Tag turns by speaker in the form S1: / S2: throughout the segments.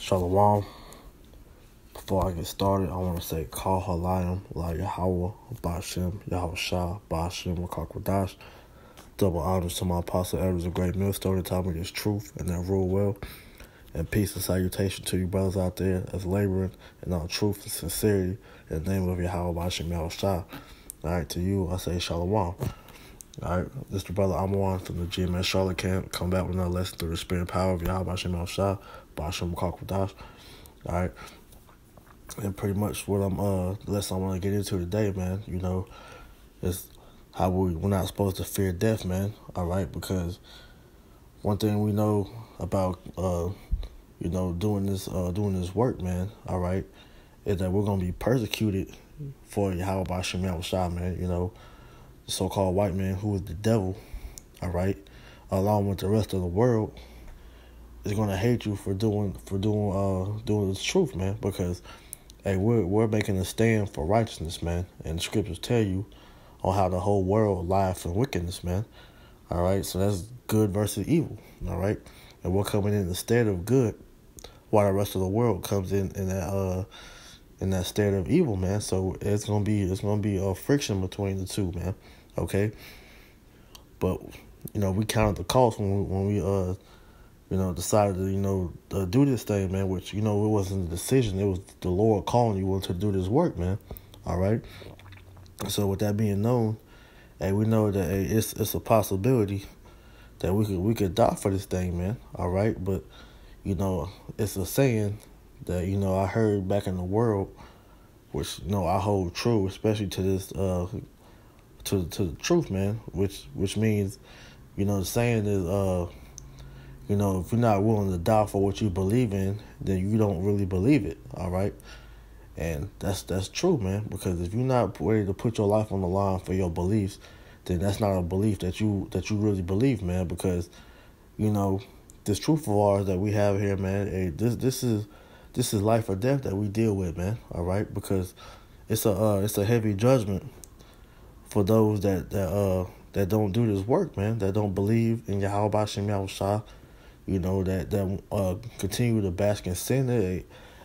S1: Shalom. Before I get started, I want to say Kal Halayim, La Yahweh, Bashem, Yahweh Shah, Bashem, Wakakwadash. Double honors to my apostle elders of Great Millstone that taught me this truth and that rule well. And peace and salutation to you brothers out there that's laboring in all truth and sincerity in the name of Yahweh Bashem, Yahweh Shah. Alright, to you, I say Shalom. Alright, this is the brother Amwan from the GMS Charlotte camp. Come back with another lesson through the spirit and power of Yahweh Bashem, Yahweh Shah, Bashem, Wakakwadash. Alright. And pretty much what the lesson I want to get into today, man, is how we're not supposed to fear death, man. All right, because one thing we know about doing this work, man. All right, is that we're gonna be persecuted for Yahweh Bashem Yahweh Shah, man. The so-called white man who is the devil. All right, along with the rest of the world, is gonna hate you for doing the truth, man, because. Hey, we're making a stand for righteousness, man. And the scriptures tell you on how the whole world lies in wickedness, man. All right, so that's good versus evil, all right? And we're coming in the stead of good while the rest of the world comes in that stead of evil, man. So it's gonna be a friction between the two, man. Okay? But, we counted the cost when we decided to, do this thing, man, which, it wasn't a decision. It was the Lord calling you to do this work, man. All right. So with that being known, hey, we know that it's a possibility that we could die for this thing, man. All right. But, it's a saying that, I heard back in the world, which, I hold true, especially to this, to the truth, man, which means, the saying is, if you're not willing to die for what you believe in, then you don't really believe it, all right? And that's true, man, because if you're not ready to put your life on the line for your beliefs, then that's not a belief that you really believe, man, because, this truth of ours that we have here, man, hey, this is life or death that we deal with, man, all right? Because it's a heavy judgment for those that don't do this work, man, that don't believe in Yahweh Bashem Yahweh Shah, that continue to bask in sin.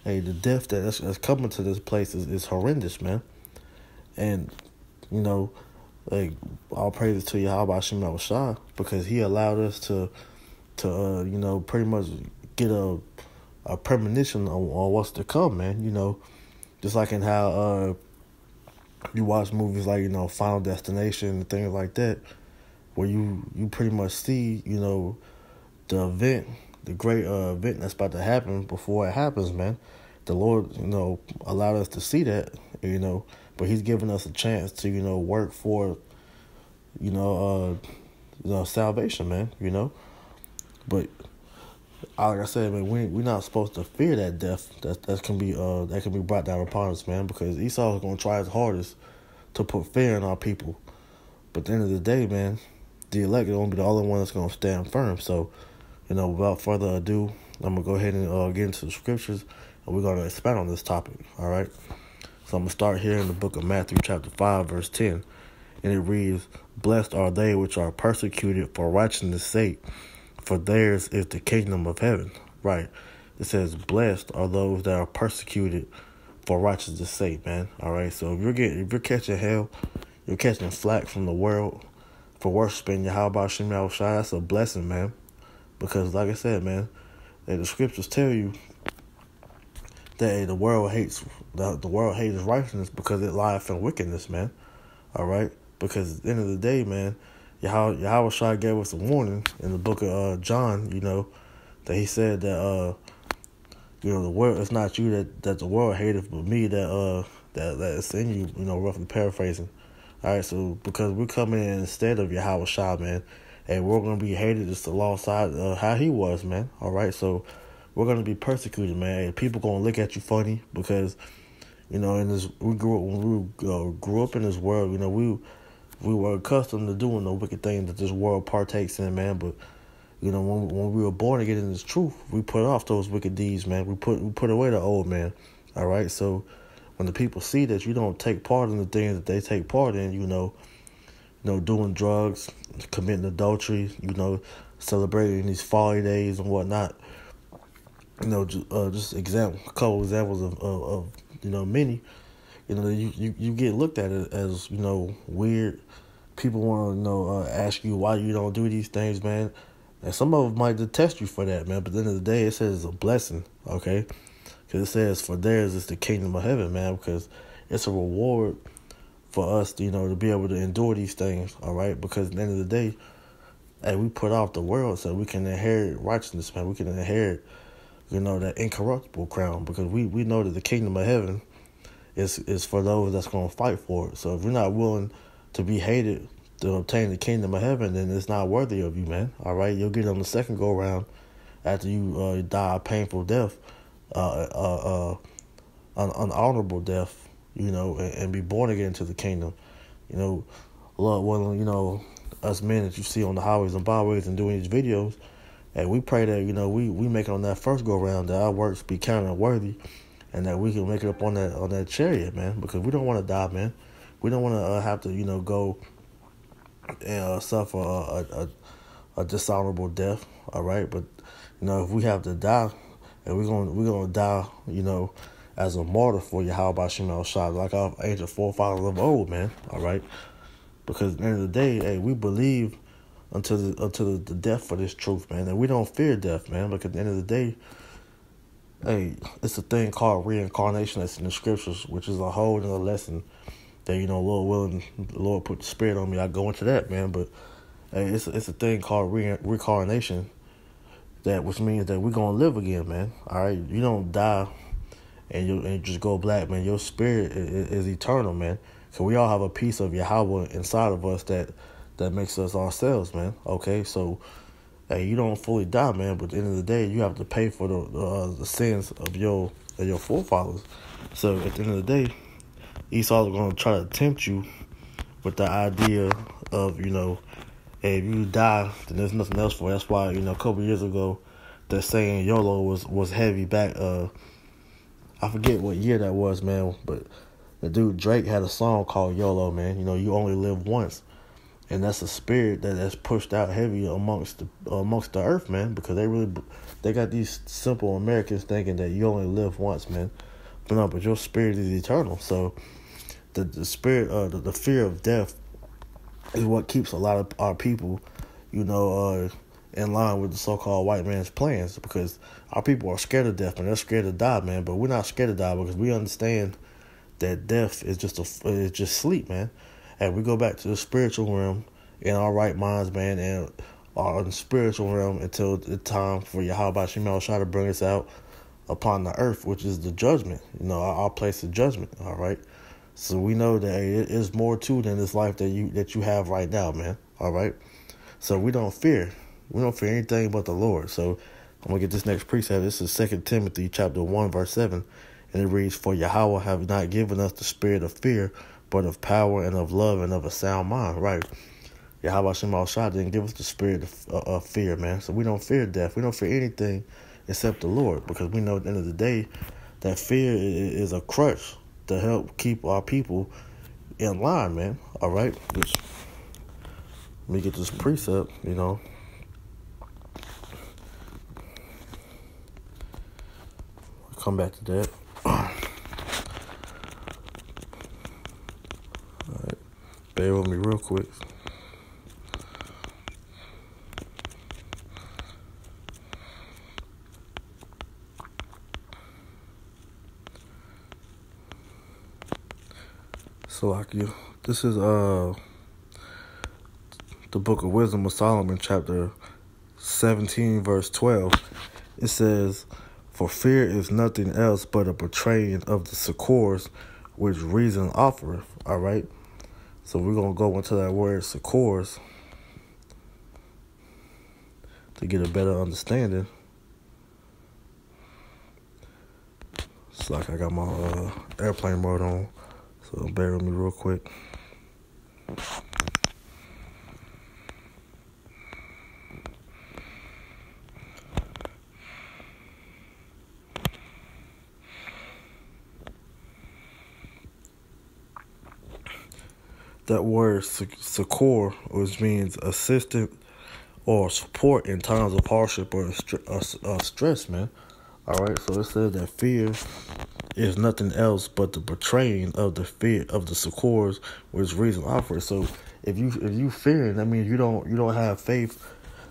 S1: The death that's coming to this place is horrendous, man. And, all praises to Yahweh Bashem Yahweh Shah, because he allowed us to pretty much get a premonition on what's to come, man. Just like in how you watch movies like, Final Destination and things like that, where you pretty much see, the event, the great event that's about to happen before it happens, man. The Lord, allowed us to see that, but he's giving us a chance to, work for, salvation, man, But like I said, man, we're not supposed to fear that death that can be brought down upon us, man, because Esau is going to try his hardest to put fear in our people. But at the end of the day, man, the elect are going to be the only one that's going to stand firm. So, without further ado, I'm going to go ahead and get into the scriptures, and we're going to expand on this topic, all right? So I'm going to start here in the book of Matthew chapter 5, verse 10, and it reads, "Blessed are they which are persecuted for righteousness' sake, for theirs is the kingdom of heaven." Right? It says, blessed are those that are persecuted for righteousness' sake, man, all right? So if you're catching hell, you're catching flack from the world for worshiping Yahweh Bashem Yahweh Shah, that's a blessing, man. Because, like I said, man, the scriptures tell you that the world hates righteousness because it lieth in wickedness, man. All right? Because at the end of the day, man, Yahweh Shai gave us a warning in the book of John, that he said that, the world, it's not you that the world hateth, but me that's in you, roughly paraphrasing. All right? So, because we're coming in instead of Yahweh Shai, man, and we're going to be hated just alongside how he was, man. All right, so we're going to be persecuted, man. And people going to look at you funny because, in this when we grew up in this world, we were accustomed to doing the wicked things that this world partakes in, man. But when we were born again in this truth, we put off those wicked deeds, man. We put away the old man. All right, so when the people see that you don't take part in the things that they take part in, doing drugs, committing adultery, celebrating these folly days and whatnot, just a couple examples of many. You get looked at it as weird. People want to ask you why you don't do these things, man. And some of them might detest you for that, man. But at the end of the day, it says it's a blessing, okay? Because it says for theirs is the kingdom of heaven, man. Because it's a reward for us, to be able to endure these things, all right? Because at the end of the day, hey, we put off the world so we can inherit righteousness, man. We can inherit, that incorruptible crown. Because we know that the kingdom of heaven is for those that's going to fight for it. So if you're not willing to be hated to obtain the kingdom of heaven, then it's not worthy of you, man. All right, you'll get it on the second go around after you die a painful death, an honorable death, and be born again into the kingdom. Lord willing, us men that you see on the highways and byways and doing these videos, and we pray that we make it on that first go around, that our works be counted worthy, and that we can make it up on that chariot, man. Because we don't want to die, man. We don't want to have to go and suffer a dishonorable death. All right, but if we have to die, and we're gonna die, as a martyr for Yahweh Shemel Shah, like our ancient forefathers of old, man. All right, because at the end of the day, hey, we believe until the death for this truth, man, and we don't fear death, man. Because at the end of the day, hey, it's a thing called reincarnation that's in the scriptures, which is a whole other lesson that, Lord willing, the Lord put the spirit on me. I go into that, man. But hey, it's a thing called reincarnation, which means that we're gonna live again, man. All right, you don't die and you just go black, man. Your spirit is eternal, man. So we all have a piece of Yahweh inside of us that makes us ourselves, man. Okay, so hey, you don't fully die, man. But at the end of the day, you have to pay for the sins of your forefathers. So at the end of the day, Esau's going to try to tempt you with the idea of, hey, if you die, then there's nothing else for it. That's why, a couple years ago, that saying YOLO was heavy back. I forget what year that was, man, but the dude Drake had a song called YOLO, man. You only live once. And that's a spirit that's pushed out heavy amongst the earth, man, because they got these simple Americans thinking that you only live once, man. But no, but your spirit is eternal. So the spirit, the fear of death is what keeps a lot of our people, in line with the so-called white man's plans, because our people are scared of death, and they're scared to die, man. But we're not scared to die because we understand that death is just sleep, man. And we go back to the spiritual realm in our right minds, man, and are in the spiritual realm until the time for Yahweh Shemel Shah to bring us out upon the earth, which is the judgment, our place of judgment. All right. So we know that it is more to than this life that you have right now, man. All right. So we don't fear anything but the Lord. So I'm gonna get this next precept. This is 2 Timothy chapter 1, verse 7, and it reads, "For Yahweh have not given us the spirit of fear, but of power and of love and of a sound mind." Right. Yahweh Shemel Shah didn't give us the spirit of fear, man. So we don't fear death. We don't fear anything except the Lord, because we know at the end of the day that fear is a crutch to help keep our people in line, man. All right. Let me get this precept, come back to that. All right. Bear with me real quick. So this is the Book of Wisdom of Solomon, chapter 17, verse 12. It says, "For fear is nothing else but a betraying of the succors which reason offereth." All right. So we're gonna go into that word succors to get a better understanding. It's like I got my airplane mode on. So bear with me real quick. That word succor, which means assistant or support in times of hardship or stress, man. All right, so it says that fear is nothing else but the betraying of the fear of the succors which reason offers. So if you fearing, that means you don't have faith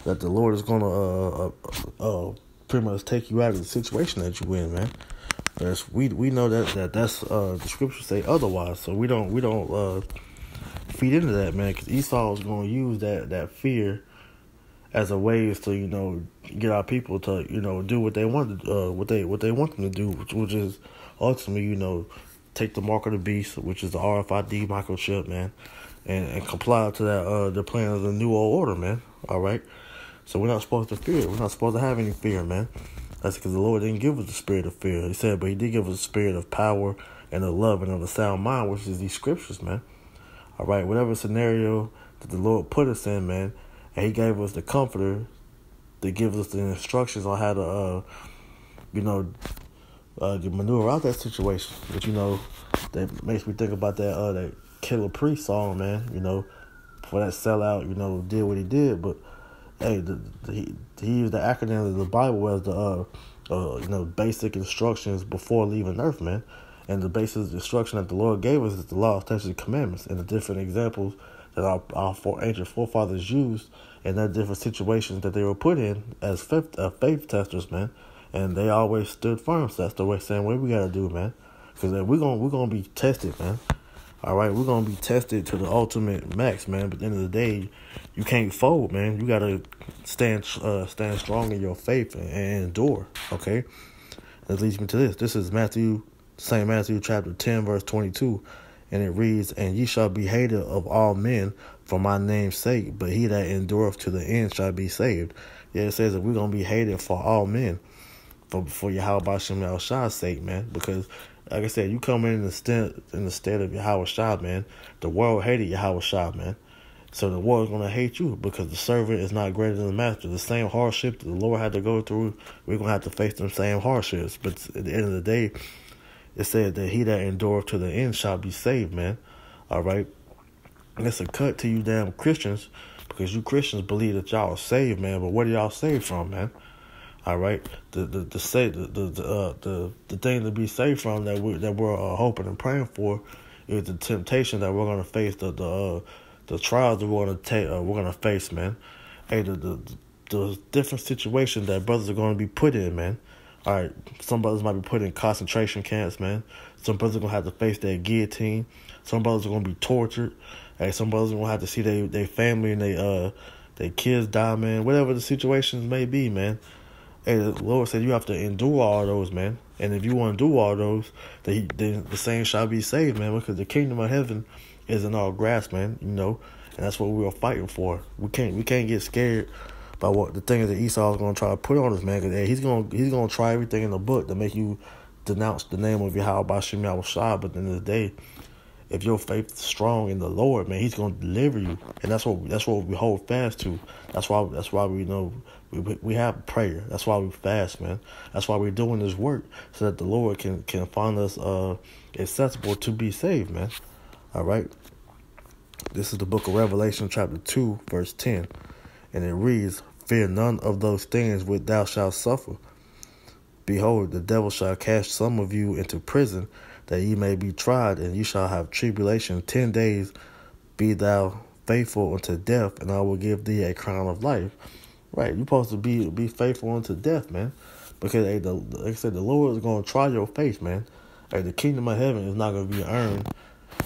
S1: that the Lord is gonna pretty much take you out of the situation that you in, man. We know that's the scriptures say otherwise. So we don't feed into that, man, because Esau is gonna use that fear as a way to get our people to do what they want what they want them to do, which is ultimately take the mark of the beast, which is the RFID microchip, man, and comply to that the plan of the new world order, man. All right, so we're not supposed to fear. We're not supposed to have any fear, man. That's because the Lord didn't give us the spirit of fear. He said, but He did give us a spirit of power and of love and of a sound mind, which is these scriptures, man. All right, whatever scenario that the Lord put us in, man, and He gave us the comforter that gives us the instructions on how to, maneuver out that situation. But that makes me think about that Killer Priest song, man. For that sellout, did what he did. But hey, he used the acronym of the Bible as the basic instructions before leaving Earth, man. And the basic instruction that the Lord gave us is the law, statutes, and commandments, and the different examples that our ancient forefathers used in that different situations that they were put in as faith testers, man. And they always stood firm. So that's the same way we gotta do, man. Because we're gonna be tested, man. All right, we're gonna be tested to the ultimate max, man. But at the end of the day, you can't fold, man. You gotta stand strong in your faith and endure. Okay, that leads me to this. This is St. Matthew chapter 10, verse 22, and it reads, "And ye shall be hated of all men for my name's sake, but he that endureth to the end shall be saved." Yeah, it says that we're gonna be hated for all men, for Yahweh Shem Shah's sake, man. Because, like I said, you come in the stead of Yahweh Shah, man. The world hated Yahweh Shah, man. So the world is going to hate you because the servant is not greater than the master. The same hardship that the Lord had to go through, we're going to have to face them same hardships. But at the end of the day, it said that he that endureth to the end shall be saved, man. All right? And it's a cut to you damn Christians, because you Christians believe that y'all are saved, man. But what are y'all saved from, man? All right, the thing to be saved from that we're hoping and praying for is the temptation that we're gonna face, the trials that we're gonna face, man. Hey, the different situations that brothers are gonna be put in, man. All right, some brothers might be put in concentration camps, man. Some brothers are gonna have to face that guillotine. Some brothers are gonna be tortured. Hey, some brothers are gonna have to see their family and their kids die, man. Whatever the situations may be, man. Hey, the Lord said you have to endure all those, man. And if you want to do all those, then the same shall be saved, man. Because the kingdom of heaven is in our grasp, man. And that's what we are fighting for. We can't get scared by what the things that Esau is going to try to put on us, man. Because hey, he's gonna try everything in the book to make you denounce the name of Yahweh B'Shem Yahweh Shah. But at the end of the day, if your faith is strong in the Lord, man, He's going to deliver you, and that's what we hold fast to. That's why we know we have prayer. That's why we fast, man. That's why we're doing this work, so that the Lord can find us accessible to be saved, man. All right. This is the book of Revelation, chapter 2, verse 10, and it reads, "Fear none of those things which thou shalt suffer. Behold, the devil shall cast some of you into prison, that ye may be tried, and ye shall have tribulation 10 days. Be thou faithful unto death, and I will give thee a crown of life." Right, you're supposed to be faithful unto death, man. Because hey, like I said, the Lord is going to try your faith, man. Hey, the kingdom of heaven is not going to be earned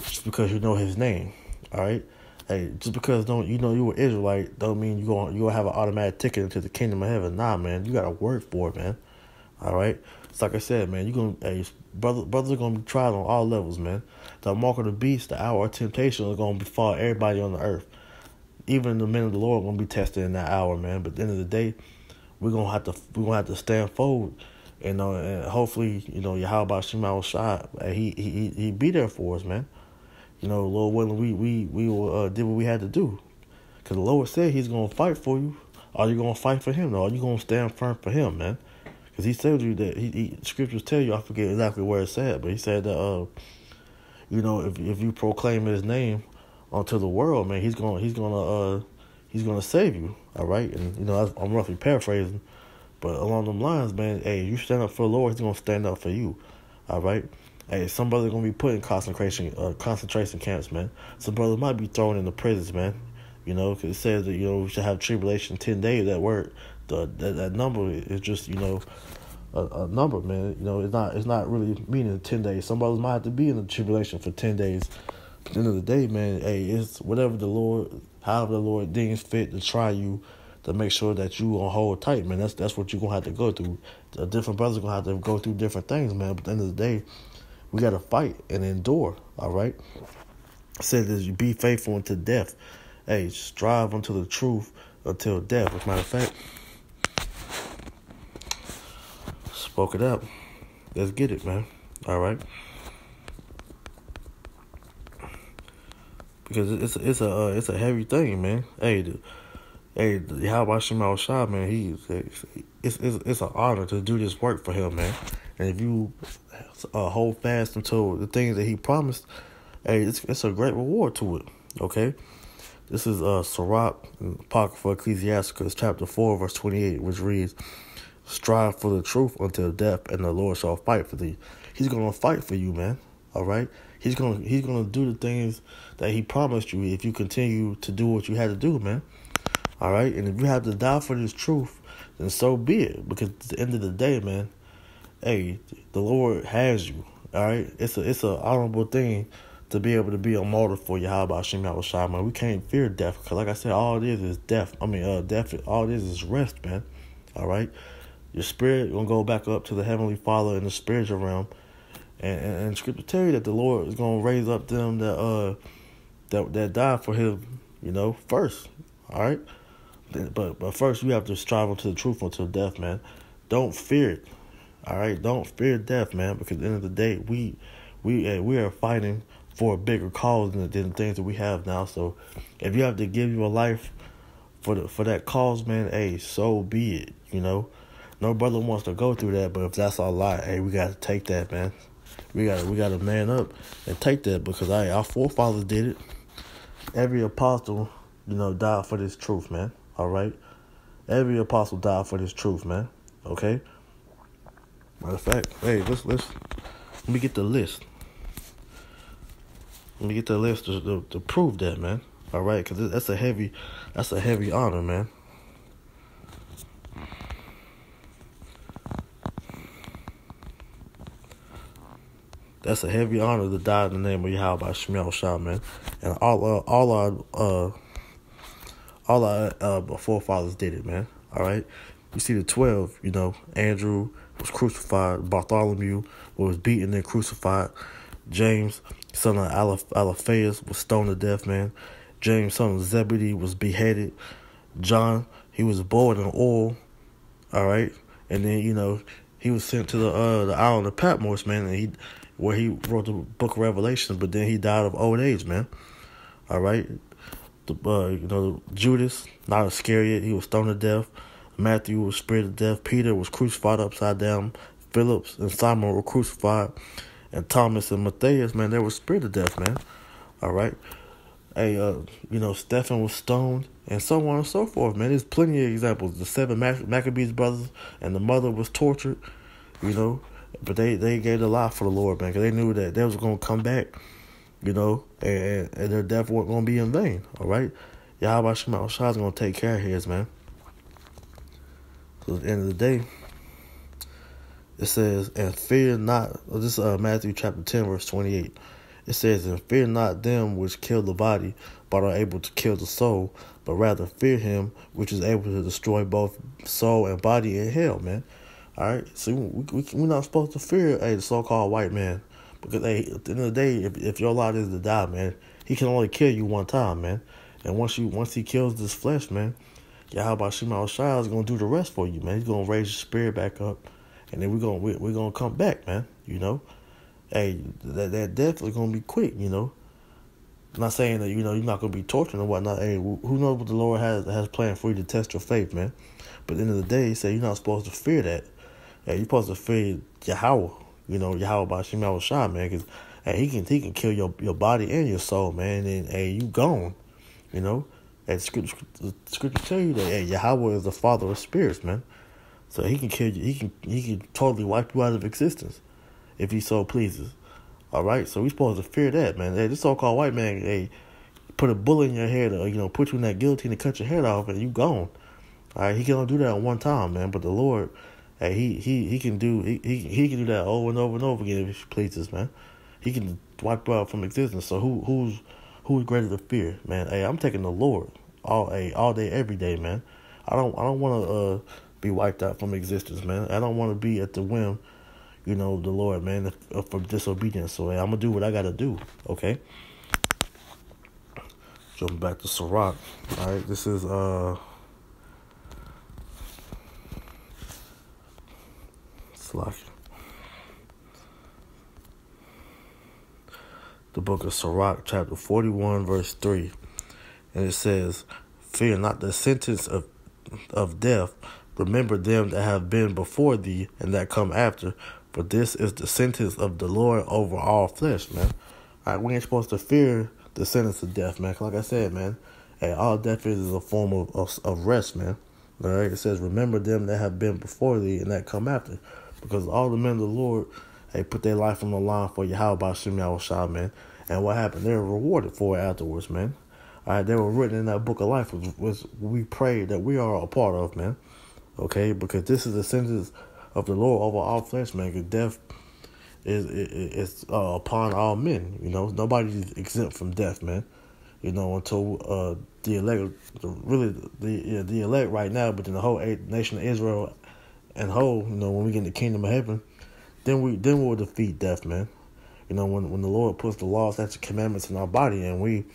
S1: just because you know His name. All right. Hey, just because you were Israelite don't mean you gonna have an automatic ticket into the kingdom of heaven. Nah, man, you got to work for it, man. All right. It's like I said, man. Brothers are gonna be tried on all levels, man. The mark of the beast, the hour of temptation, is gonna befall everybody on the earth. Even the men of the Lord are gonna be tested in that hour, man. But at the end of the day, we're gonna have to stand forward, and hopefully, Yahweh B'Shem Shah, he be there for us, man. Lord willing, we will did what we had to do, because the Lord said He's gonna fight for you. Are you gonna fight for Him, though? Are you gonna stand firm for Him, man? Because He told you that scriptures tell you, I forget exactly where it said, but He said that if you proclaim His name unto the world, man, He's gonna save you. All right, and I'm roughly paraphrasing, But along them lines, man, hey, you stand up for the Lord, He's gonna stand up for you. All right. Hey, some brothers gonna be put in concentration camps, man. Some brothers might be thrown into prisons, man. Because it says that we should have tribulation 10 days. That word, that number is just a number, man. It's not really meaning 10 days. Some brothers might have to be in the tribulation for 10 days. At the end of the day, man, hey, it's whatever however the Lord deems fit to try you, to make sure that you gonna hold tight, man. That's what you're gonna have to go through. The different brothers are gonna have to go through different things, man. But at the end of the day, we gotta fight and endure. All right. It says that you be faithful unto death. Hey, strive unto the truth until death. As a matter of fact, spoke it up. Let's get it, man. All right. Because it's a heavy thing, man. Yahweh Shema Shah, man, it's an honor to do this work for him, man. And if you hold fast until the things that he promised, hey, it's a great reward to it. Okay, this is Sirach, Apocrypha, Ecclesiasticus, chapter 4, verse 28, which reads, "Strive for the truth until death, and the Lord shall fight for thee." He's gonna fight for you, man. All right, he's gonna do the things that he promised you if you continue to do what you had to do, man. All right, and if you have to die for this truth, then so be it. Because at the end of the day, man, hey, the Lord has you. All right, it's a honorable thing to be able to be a martyr for Yahweh Shem Yahushua, man. We can't fear death, because like I said, all it is death. Death. All it is rest, man. All right, your spirit gonna go back up to the Heavenly Father in the spiritual realm, and Scripture tell you that the Lord is gonna raise up them that die for Him, first. All right. But first, you have to strive unto the truth until death, man. Don't fear it. All right, don't fear death, man. Because at the end of the day, we are fighting for a bigger cause than the things that we have now. So, if you have to give your life for that cause, man, hey, so be it. No brother wants to go through that, but if that's our lot, hey, we got to take that, man. We got to man up and take that, because our forefathers did it. Every apostle, died for this truth, man. All right, every apostle died for this truth, man. Okay. Matter of fact, hey, let me get the list. Let me get the list to prove that, man. All right, because that's a heavy honor, man. That's a heavy honor to die in the name of Yahweh Shema Shah, man. And all our forefathers did it, man. All right. You see the 12, Andrew was crucified. Bartholomew was beaten and crucified. James, son of Alphaeus, was stoned to death, man. James, son of Zebedee, was beheaded. John, he was boiled in oil. All right. And then, he was sent to the island of Patmos, man, where he wrote the book of Revelation, but then he died of old age, man. All right. Judas, not Iscariot, he was stoned to death. Matthew was speared to death. Peter was crucified upside down. Philip and Simon were crucified. And Thomas and Matthias, man, they were speared to death, man. All right. Hey, Stephen was stoned, and so on and so forth, man. There's plenty of examples. The 7 Maccabees brothers, and the mother was tortured, but they gave their life for the Lord, man, because they knew that they was going to come back, and their death wasn't going to be in vain, all right? Yahweh Shema Shah is going to take care of his, man. So at the end of the day, it says, and fear not, this is Matthew chapter 10, verse 28. It says, and fear not them which kill the body, but are able to kill the soul, but rather fear him which is able to destroy both soul and body in hell, man. All right? So we're not supposed to fear the so-called white man. Because, at the end of the day, if your lot is to die, man, he can only kill you one time, man. And once he kills this flesh, man, Yahweh Shema Shah is going to do the rest for you, man. He's going to raise your spirit back up. And then we're gonna come back, man. Hey, that definitely gonna be quick. I'm not saying that you're not gonna be tortured and whatnot. Hey, who knows what the Lord has planned for you to test your faith, man. But at the end of the day, He said you're not supposed to fear that. Hey, you're supposed to fear Yahweh. Yahweh by Shema Shah, man, because hey, he can kill your body and your soul, man. And hey, you gone. And scripture tell you that hey, Yahweh is the Father of spirits, man. So he can kill you. He can totally wipe you out of existence if he so pleases. All right, so we supposed to fear that, man. Hey, this so-called white man, hey, put a bullet in your head, or put you in that guillotine to cut your head off, and you gone. All right, he can only do that one time, man. But the Lord, hey, he can do he can do that over and over and over again if he pleases, man. He can wipe you out from existence. So who's greater to fear, man? Hey, I'm taking the Lord all day, every day, man. I don't want to be wiped out from existence, man. I don't want to be at the whim, the Lord, man, for disobedience. So hey, I'm gonna do what I gotta do. Okay. Jumping back to Sirach. All right, this is the book of Sirach, chapter 41, verse 3. And it says, "Fear not the sentence of death. Remember them that have been before thee and that come after. For this is the sentence of the Lord over all flesh," man. All right, we ain't supposed to fear the sentence of death, man. Like I said, man, hey, all death is a form of rest, man. All right, it says, "Remember them that have been before thee and that come after." Because all the men of the Lord, hey, put their life on the line for Yahweh Ba'Shem Yahushua, man. And what happened? They were rewarded for it afterwards, man. All right, they were written in that book of life, which we pray that we are a part of, man. Okay, because this is the sentence of the Lord over all flesh, man. Because death is upon all men. Nobody's exempt from death, man. Until the elect, the elect right now, but then the whole nation of Israel and whole, when we get in the kingdom of heaven, then we'll defeat death, man. When the Lord puts the laws, statutes, commandments in our body, and we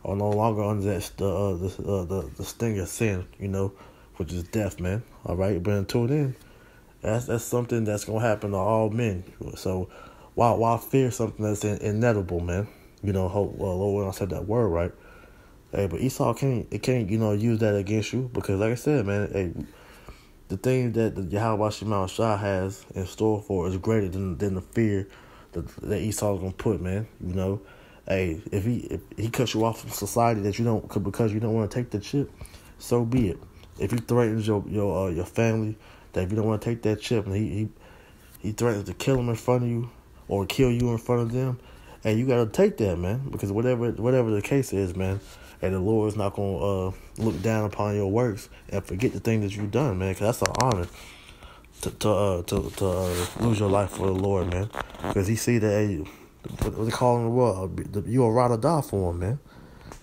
S1: are no longer under the sting of sin, which is death, man. All right, but until then, that's something that's gonna happen to all men. So why fear something that's inedible, man? Hope Lord, when I said that word right. Hey, but Esau can't use that against you, because like I said, man, hey, the thing that the Yahweh Shema Shah has in store for is greater than the fear that Esau's gonna put, man. Hey, if he cuts you off from society because you don't want to take the chip, so be it. If he threatens your family, that if you don't want to take that chip, and he threatens to kill them in front of you or kill you in front of them, hey, you gotta take that, man. Because whatever the case is, man, and the Lord is not gonna look down upon your works and forget the thing that you've done, man. Because that's an honor to lose your life for the Lord, man. Because he see that, hey, what they call in the world, you a ride or die for him, man.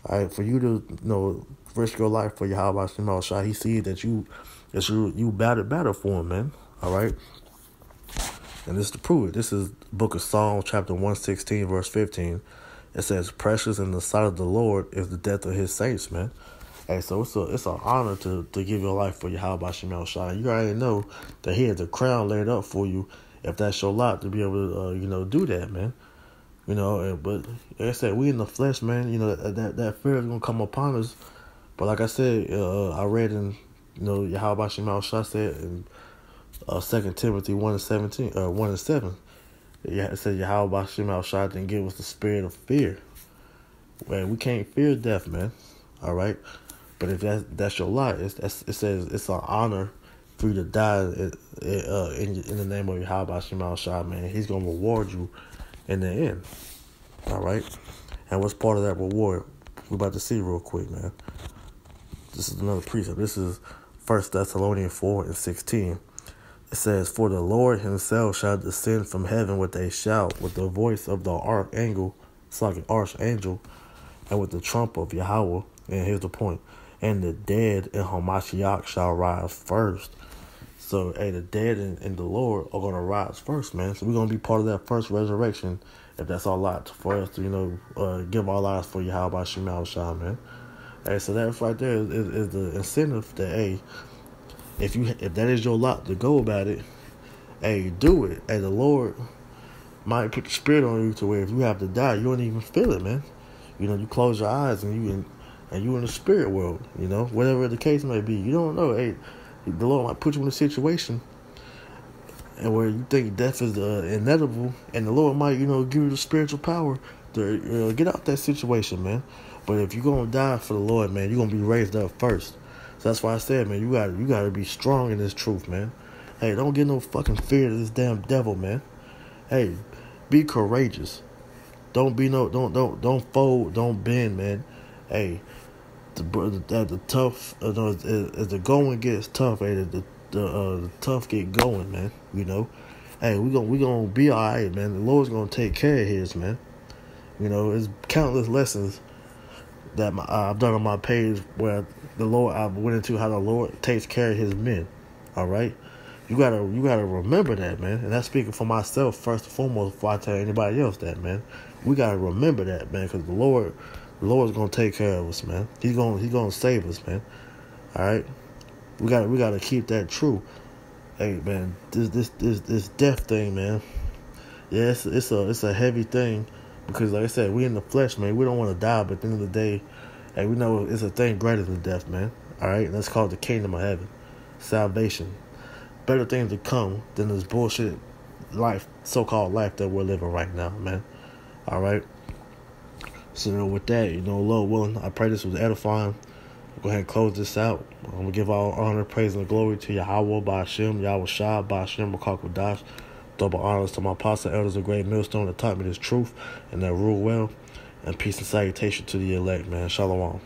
S1: All right, for you to risk your life for Yahweh Shema Shah, he sees that you battle for him, man. All right, and this is to prove it. This is book of Psalms, chapter 116, verse 15. It says, "Precious in the sight of the Lord is the death of his saints," man. Hey, so it's an honor to give your life for Yahweh Shema Shah. You already know that he has a crown laid up for you if that's your lot to be able to do that, man. But like I said, we in the flesh, man. That fear is gonna come upon us. But like I said, I read in Yahweh Shema Shah said in 2 Timothy 1:17 1:7. Yeah, it said Yahweh Shema Shah didn't give us the spirit of fear. Man, we can't fear death, man. All right, but if that's your lot, it says it's an honor for you to die in the name of Yahweh Shema Shah, man. He's gonna reward you in the end. All right, and what's part of that reward? We're about to see real quick, man. This is another precept. This is 1 Thessalonians 4:16. It says, "For the Lord himself shall descend from heaven with a shout, with the voice of the archangel, and with the trump of Yahweh." And here's the point: "And the dead in Hamashiach shall rise first." So, hey, the dead in the Lord are gonna rise first, man. So we're gonna be part of that first resurrection, if that's our lot, for us to give our lives for Yahweh Shema Shah, man. Hey, so that right there is the incentive that, hey, if that is your lot to go about it, hey, do it. Hey, the Lord might put the spirit on you to where if you have to die, you don't even feel it, man. You close your eyes and you in the spirit world. Whatever the case may be, you don't know. Hey, the Lord might put you in a situation and where you think death is inevitable, and the Lord might give you the spiritual power to get out that situation, man. But if you're gonna die for the Lord, man, you're gonna be raised up first. So that's why I said, man, you gotta be strong in this truth, man. Hey, don't get no fucking fear of this damn devil, man. Hey, be courageous. Don't fold, don't bend, man. Hey, the tough, as the going gets tough, hey, the tough get going, man. Hey, we gonna be all right, man. The Lord's gonna take care of his, man. It's countless lessons that I've done on my page where I went into how the Lord takes care of his men. All right, you gotta remember that, man. And that's speaking for myself first and foremost before I tell anybody else that, man. We gotta remember that, man, because the Lord's gonna take care of us, man. He's gonna save us, man. All right, we gotta keep that true. Hey, man, this death thing, man. Yeah, it's a heavy thing because, like I said, we in the flesh, man. We don't want to die, but at the end of the day, hey, we know it's a thing greater than death, man. All right, and that's called the kingdom of heaven, salvation. Better things to come than this bullshit life, so-called life that we're living right now, man. All right. So with that, Lord willing, I pray this was edifying. Go ahead and close this out. I'm going to give all honor, praise, and glory to Yahweh, Ba'ashem, Yahweh Shah, Ba'ashem, Makakwadash. Double honors to my apostle, elders of Great Millstone that taught me this truth and that rule well. And peace and salutation to the elect, man. Shalom.